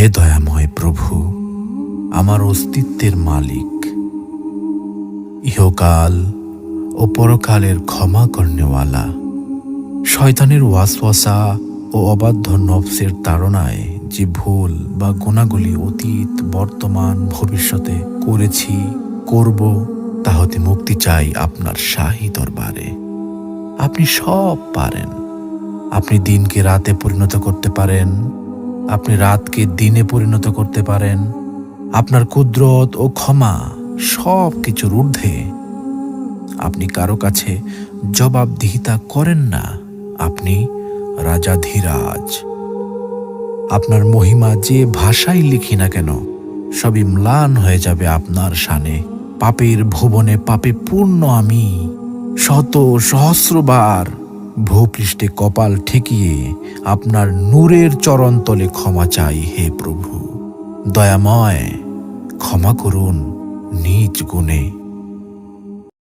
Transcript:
হে দয়াময় প্রভু, আমার অস্তিত্বের মালিক, ইহকাল ও পরকালের ক্ষমা করনেওয়ালা, শয়তানের ওয়াসওয়াসা ও অবাধ্য নফসের তাড়নায় যে ভুল বা গুণাগুলি অতীত, বর্তমান, ভবিষ্যতে করেছি, করব, তা হতে মুক্তি চাই আপনার শাহী দরবারে। আপনি সব পারেন। আপনি দিনকে রাতে পরিণত করতে পারেন, আপনি রাতকে দিনে পরিণত করতে পারেন। আপনার কুদরত ও ক্ষমা সব কিছুর ঊর্ধ্বে। আপনি কারো কাছে জবাবদিহিতা করেন না। আপনি রাজাধিরাজ। আপনার মহিমা যে ভাষাই লিখি না কেন, সবই ম্লান হয়ে যাবে আপনার শানে। পাপের ভুবনে পাপে পূর্ণ আমি, শত সহস্রবার ভূপৃষ্ঠে কপাল ঠেকিয়ে আপনার নূরের চরণতলে ক্ষমা চাই। হে প্রভু দয়াময়, ক্ষমা করুন নিজ গুণে।